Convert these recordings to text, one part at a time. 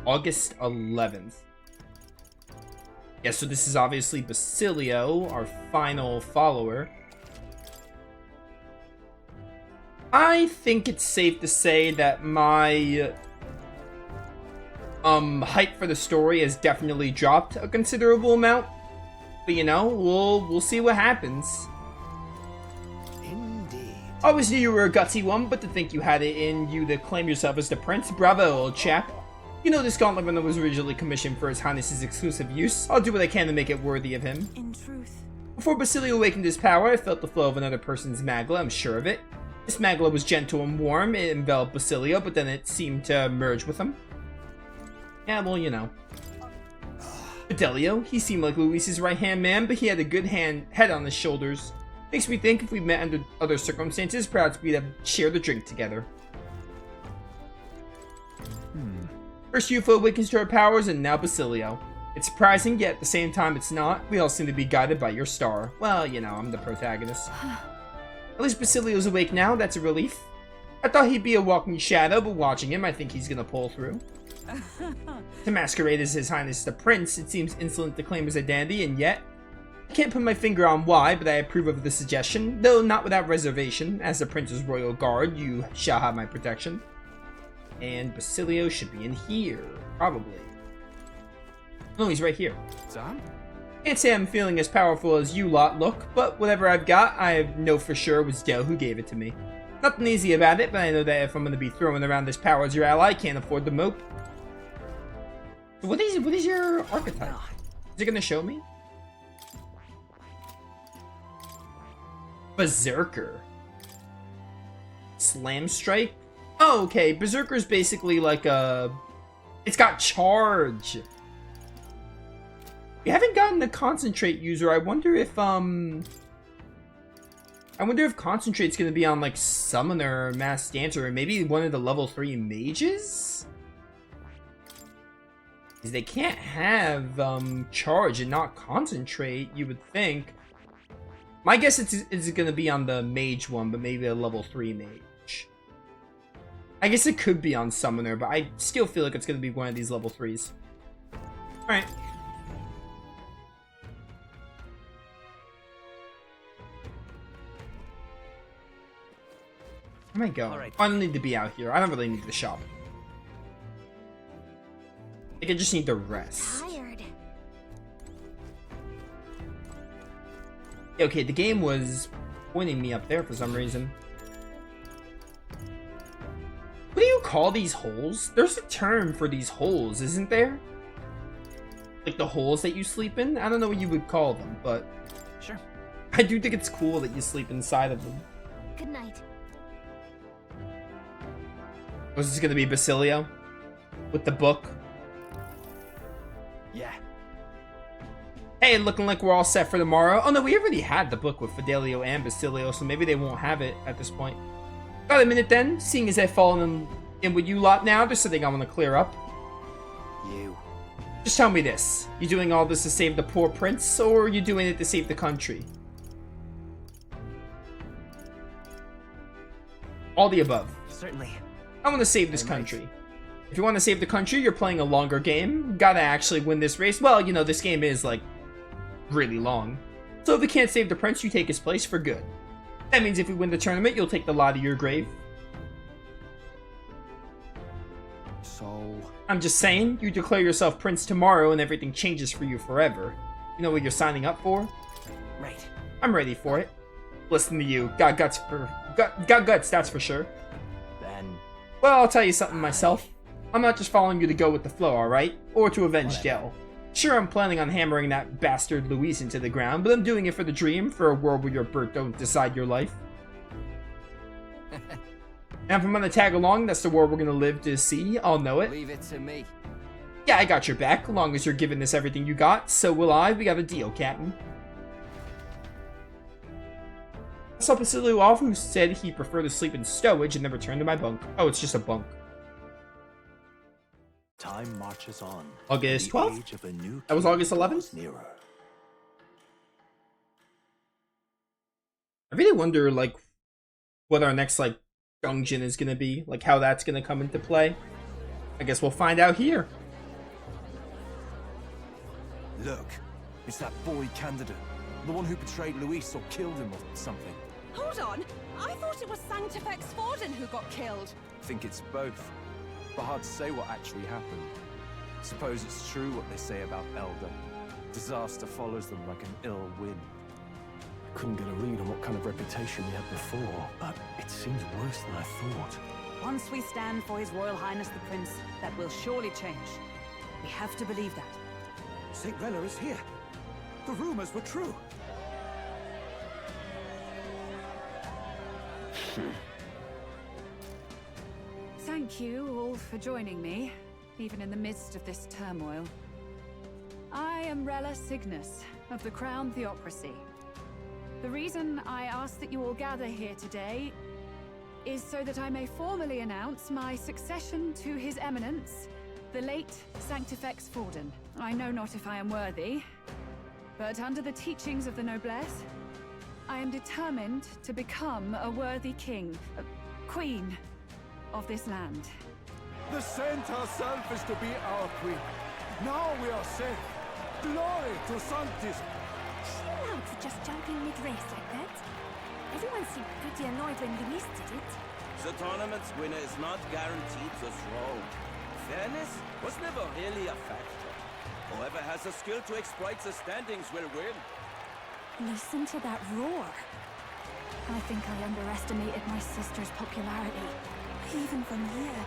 August 11th. Yeah, so this is obviously Basilio, our final follower. I think it's safe to say that my hype for the story has definitely dropped a considerable amount. But you know, we'll see what happens. Indeed. I always knew you were a gutsy one, but to think you had it in you to claim yourself as the prince, bravo, old chap. You know this gauntlet when it was originally commissioned for His Highness's exclusive use. I'll do what I can to make it worthy of him. In truth. Before Basilio awakened his power, I felt the flow of another person's magla, I'm sure of it. This magla was gentle and warm, it enveloped Basilio, but then it seemed to merge with him. Yeah, well, you know. Fidelio, he seemed like Luis's right-hand man, but he had a good head on his shoulders. Makes me think if we met under other circumstances, perhaps we'd have shared a drink together. First UFO awakens to our powers, and now Basilio. It's surprising, yet at the same time it's not. We all seem to be guided by your star. Well, you know, I'm the protagonist. At least Basilio's awake now, that's a relief. I thought he'd be a walking shadow, but watching him, I think he's gonna pull through. To masquerade as His Highness the Prince, it seems insolent to claim his identity, and yet... I can't put my finger on why, but I approve of the suggestion, though not without reservation. As the Prince's royal guard, you shall have my protection. And Basilio should be in here, probably. No, he's right here. Son? Can't say I'm feeling as powerful as you lot look, but whatever I've got, I know for sure it was Dell who gave it to me. Nothing easy about it, but I know that if I'm going to be throwing around this power as your ally, I can't afford to mope. So what is your archetype? Is it going to show me? Berserker. Slam Strike? Oh, okay. Berserker's basically like a... It's got charge. We haven't gotten the Concentrate user. I wonder if Concentrate's gonna be on like Summoner or Mass Dancer, or maybe one of the level 3 mages? Because they can't have charge and not Concentrate, you would think. My guess it's gonna be on the mage one, but maybe a level 3 mage. I guess it could be on Summoner, but I still feel like it's gonna be one of these level 3s. Alright. Where am I going? Right. I don't need to be out here. I don't really need the shop. I just need to rest. Tired. Okay, the game was pointing me up there for some reason. What do you call these holes? There's a term for these holes, isn't there? Like the holes that you sleep in? I don't know what you would call them, but... Sure. I do think it's cool that you sleep inside of them. Good night. Was this gonna be Basilio? With the book? Yeah. Hey, looking like we're all set for tomorrow. Oh no, we already had the book with Fidelio and Basilio, so maybe they won't have it at this point. Got a minute then? Seeing as I've fallen in with you lot now, there's something I want to clear up. You. Just tell me this. You doing all this to save the poor prince, or are you doing it to save the country? All the above. Certainly. I want to save this country. If you want to save the country, you're playing a longer game. Gotta actually win this race. Well, you know, this game is, like, really long. So if we can't save the prince, you take his place for good. That means if we win the tournament, you'll take the lot of your grave. So... I'm just saying, you declare yourself prince tomorrow and everything changes for you forever. You know what you're signing up for? Right. I'm ready for it. Listen to you. Got guts, that's for sure. Then... Well, I'll tell you something myself. I'm not just following you to go with the flow, alright? Or to avenge Dell. Sure, I'm planning on hammering that bastard Luis into the ground, but I'm doing it for the dream, for a world where your birth don't decide your life. And if I'm gonna tag along, that's the world we're gonna live to see, I'll know it. Leave it to me. Yeah, I got your back, as long as you're giving this everything you got, so will I. We got a deal, Captain. I saw Basilio off, who said he preferred to sleep in stowage and never returned to my bunk. Oh, it's just a bunk. Time marches on. August 12th? Age of a new That was August 11th? nearer. I really wonder, like, what our next, like, dungeon is gonna be. Like, how that's gonna come into play. I guess we'll find out here. Look, it's that boy candidate. The one who betrayed Luis or killed him or something. Hold on! I thought it was Sanctifex Forden who got killed. Think it's both. But hard to say what actually happened. Suppose it's true what they say about Elder. Disaster follows them like an ill wind. Couldn't get a read on what kind of reputation we had before, but it seems worse than I thought. Once we stand for His Royal Highness the Prince, that will surely change. We have to believe that. St. Rella is here. The rumors were true. Thank you all for joining me, even in the midst of this turmoil. I am Rella Cygnus, of the Crown Theocracy. The reason I ask that you all gather here today is so that I may formally announce my succession to His Eminence, the late Sanctifex Forden. I know not if I am worthy, but under the teachings of the noblesse, I am determined to become a worthy king, queen of this land. The saint herself is to be our queen. Now we are safe. Glory to Sanctis. Is she allowed for just jumping mid-race like that? Everyone seemed pretty annoyed when Luis did it. The tournament's winner is not guaranteed the throne. Fairness was never really a factor. Whoever has the skill to exploit the standings will win. Listen to that roar. I think I underestimated my sister's popularity. Even from here,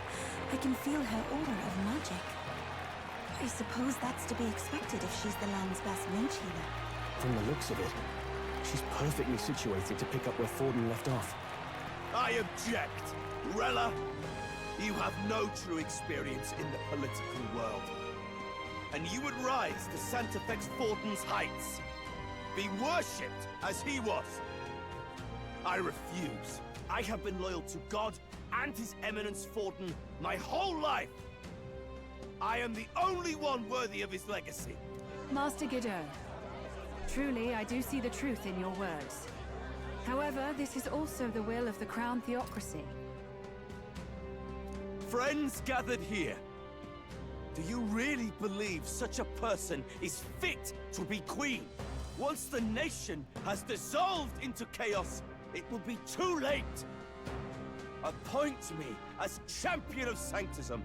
I can feel her aura of magic. I suppose that's to be expected if she's the land's best mage healer. From the looks of it, she's perfectly situated to pick up where Forden left off. I object. Rella, you have no true experience in the political world. And you would rise to Sanctifex Forden's heights. Be worshipped as he was. I refuse. I have been loyal to God and His Eminence Forden my whole life. I am the only one worthy of his legacy. Master Guido, truly I do see the truth in your words. However, this is also the will of the Crown Theocracy. Friends gathered here, do you really believe such a person is fit to be queen? Once the nation has dissolved into chaos, it will be too late. Appoint me as champion of Sanctism,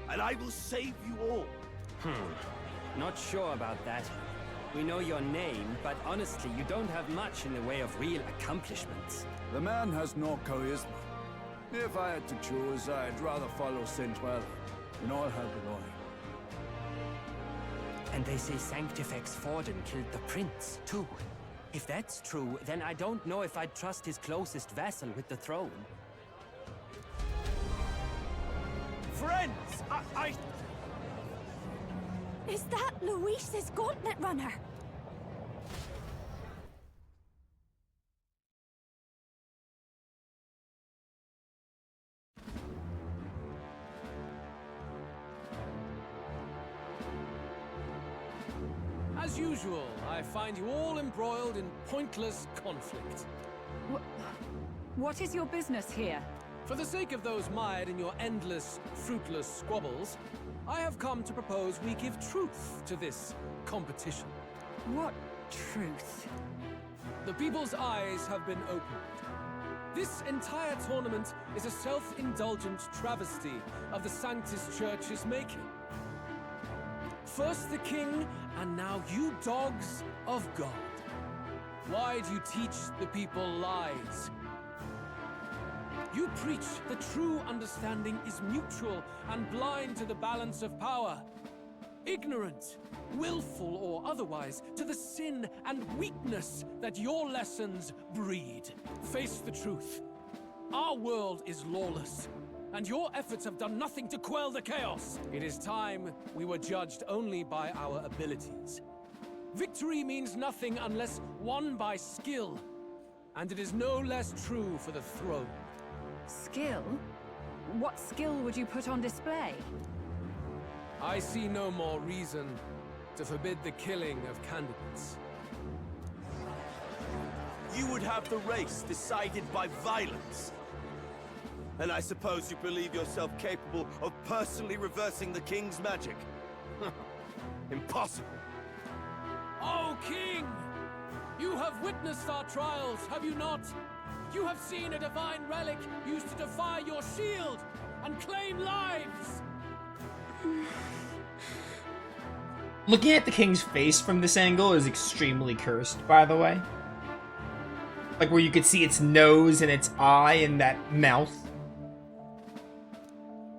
and I will save you all. Not sure about that. We know your name, but honestly, you don't have much in the way of real accomplishments. The man has no charisma. If I had to choose, I'd rather follow St. Rella in all her glory. And they say Sanctifex Forden killed the prince, too. If that's true, then I don't know if I'd trust his closest vassal with the throne. Friends, I... Is that Luis's gauntlet runner? As usual, I find you all embroiled in pointless conflict. What is your business here? For the sake of those mired in your endless, fruitless squabbles, I have come to propose we give truth to this competition. What truth? The people's eyes have been opened. This entire tournament is a self-indulgent travesty of the Sanctus Church's making. First the king, and now you dogs of God. Why do you teach the people lies? You preach the true understanding is mutual and blind to the balance of power. Ignorant, willful or otherwise, to the sin and weakness that your lessons breed. Face the truth. Our world is lawless, and your efforts have done nothing to quell the chaos. It is time we were judged only by our abilities. Victory means nothing unless won by skill, and it is no less true for the throne. Skill? What skill would you put on display? I see no more reason to forbid the killing of candidates. You would have the race decided by violence. And I suppose you believe yourself capable of personally reversing the king's magic? Impossible. Oh, King! You have witnessed our trials, have you not? You have seen a divine relic used to defy your shield and claim lives! Looking at the king's face from this angle is extremely cursed, by the way. Like where you could see its nose and its eye and that mouth.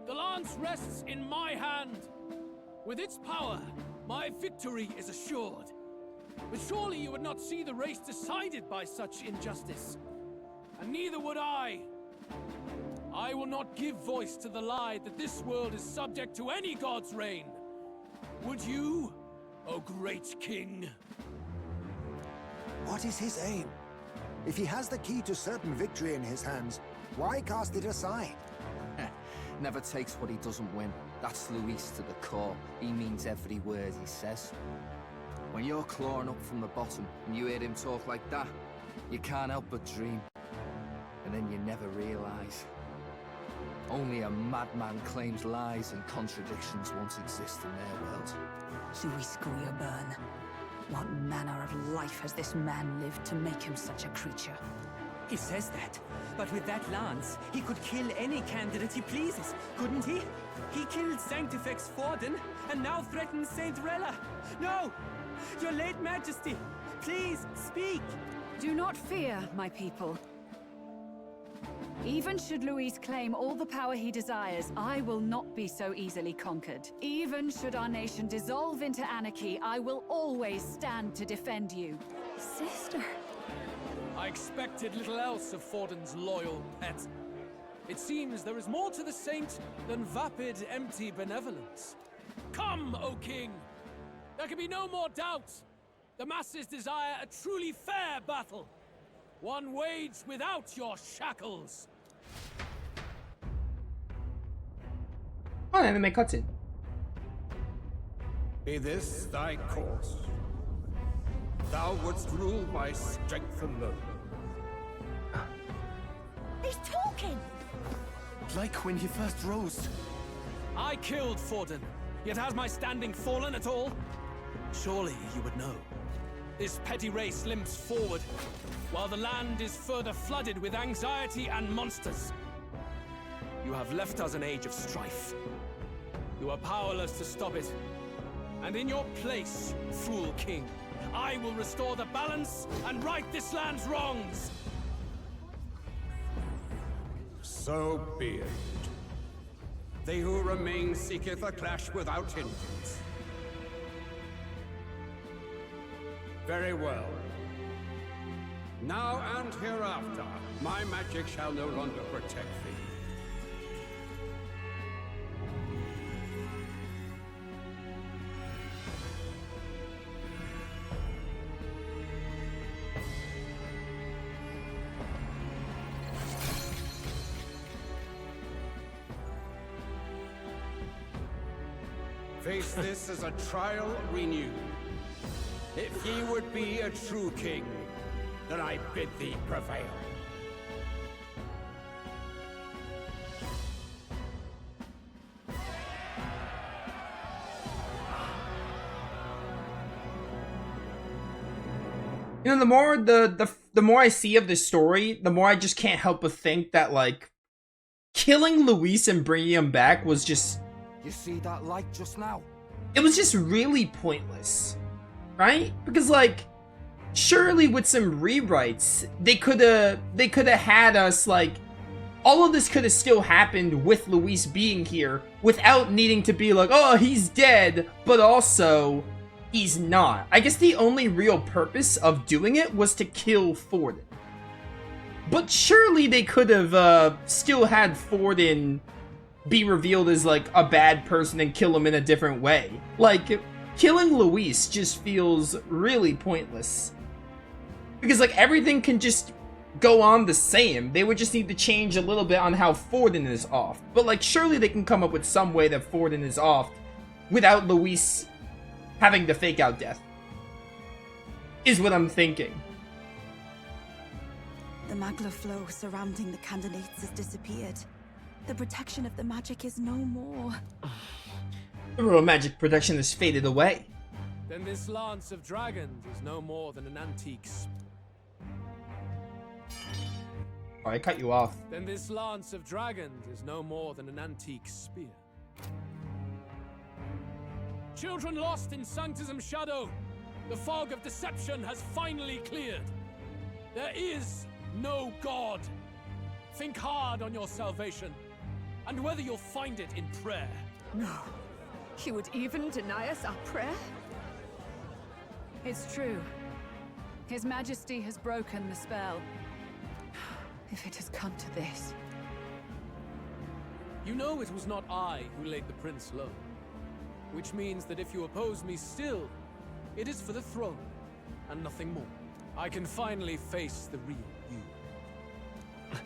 The lance rests in my hand. With its power, my victory is assured. But surely you would not see the race decided by such injustice. And neither would I. I will not give voice to the lie that this world is subject to any god's reign. Would you, O great king? What is his aim? If he has the key to certain victory in his hands, why cast it aside? Never takes what he doesn't win. That's Luis to the core. He means every word he says. When you're clawing up from the bottom and you hear him talk like that, you can't help but dream. And then you never realize. Only a madman claims lies and contradictions once exist in their world. Luis Griaburn. What manner of life has this man lived to make him such a creature? He says that, but with that lance, he could kill any candidate he pleases, couldn't he? He killed Sanctifex Forden, and now threatens Saint Rella. No! Your late majesty, please, speak! Do not fear, my people. Even should Luis claim all the power he desires, I will not be so easily conquered. Even should our nation dissolve into anarchy, I will always stand to defend you. Sister. I expected little else of Forden's loyal pet. It seems there is more to the saint than vapid, empty benevolence. Come, O king! There can be no more doubt. The masses desire a truly fair battle. One waged without your shackles. Oh, anime cutscene. Be this thy course. Thou wouldst rule by strength alone. He's talking! Like when he first rose. I killed Forden, yet has my standing fallen at all? Surely you would know. This petty race limps forward, while the land is further flooded with anxiety and monsters. You have left us an age of strife. You are powerless to stop it. And in your place, fool king, I will restore the balance and right this land's wrongs! So be it. They who remain seeketh a clash without hindrance. Very well. Now and hereafter, my magic shall no longer protect thee. Face this as a trial renewed. If ye would be a true king, then I bid thee prevail. You know, the more I see of this story, the more I just can't help but think that, like, killing Luis and bringing him back was just... You see that light just now? It was just really pointless, right? Because, like, surely with some rewrites, they could have had us, like, all of this could have still happened with Luis being here without needing to be like, oh, he's dead, but also he's not. I guess the only real purpose of doing it was to kill Forden. But surely they could have still had Forden be revealed as, like, a bad person and kill him in a different way. Like, killing Luis just feels really pointless. Because, like, everything can just go on the same. They would just need to change a little bit on how Forden is off. But, like, surely they can come up with some way that Forden is off without Luis having to fake out death. Is what I'm thinking. The magla flow surrounding the candidates has disappeared. The protection of the magic is no more. The real magic protection has faded away. Then this lance of dragons is no more than an antique Oh, I cut you off. Then this lance of dragons is no more than an antique spear. Children lost in Sanctism Shadow, the fog of deception has finally cleared. There is no God. Think hard on your salvation, and whether you'll find it in prayer. No. He would even deny us our prayer? It's true. His Majesty has broken the spell. If it has come to this. You know it was not I who laid the prince low. Which means that if you oppose me still, it is for the throne, and nothing more. I can finally face the real you.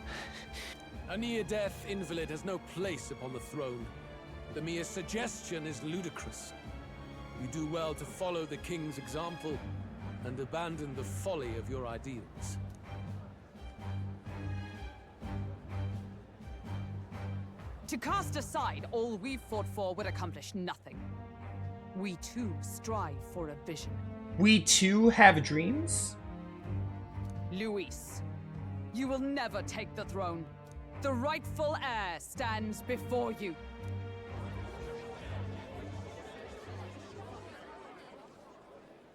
A near-death invalid has no place upon the throne. The mere suggestion is ludicrous. You do well to follow the king's example, and abandon the folly of your ideals. To cast aside all we've fought for would accomplish nothing. We too strive for a vision. We too have dreams? Luis, you will never take the throne. The rightful heir stands before you.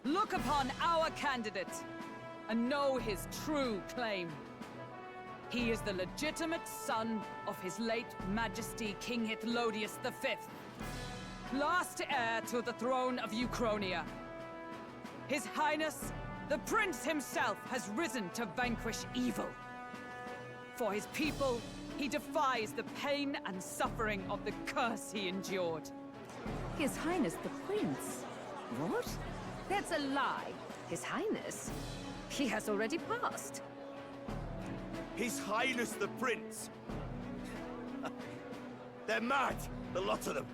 Look upon our candidate and know his true claim. He is the legitimate son of his late Majesty King Hithlodius V, last heir to the throne of Uchronia. His Highness, the Prince himself, has risen to vanquish evil. For his people, he defies the pain and suffering of the curse he endured. His Highness the Prince? What? That's a lie. His Highness? He has already passed. His Highness the Prince! They're mad, the lot of them.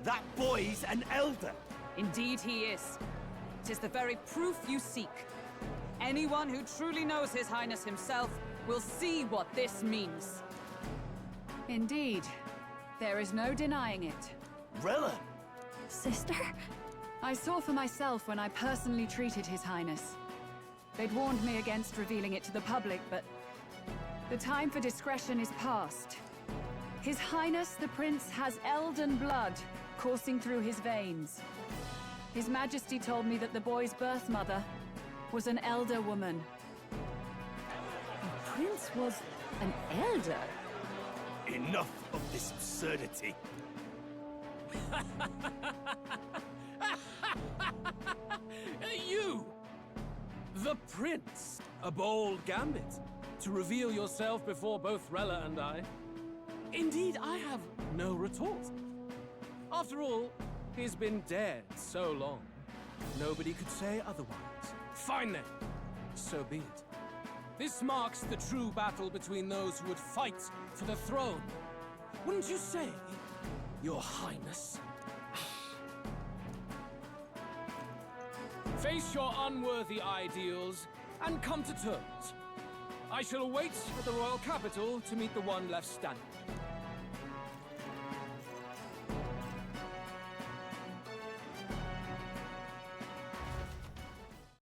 That boy's an elder. Indeed he is. It is the very proof you seek. Anyone who truly knows His Highness himself will see what this means. Indeed. There is no denying it. Rella! Sister? I saw for myself when I personally treated His Highness. They'd warned me against revealing it to the public, but the time for discretion is past. His Highness the Prince has elden blood coursing through his veins. His Majesty told me that the boy's birth mother was an elder woman. The Prince was an elder? Enough of this absurdity. You! The Prince! A bold gambit. To reveal yourself before both Rella and I. Indeed, I have no retort. After all, he's been dead so long. Nobody could say otherwise. Fine then. So be it. This marks the true battle between those who would fight for the throne. Wouldn't you say, Your Highness? Face your unworthy ideals and come to terms. I shall await at the royal capital to meet the one left standing.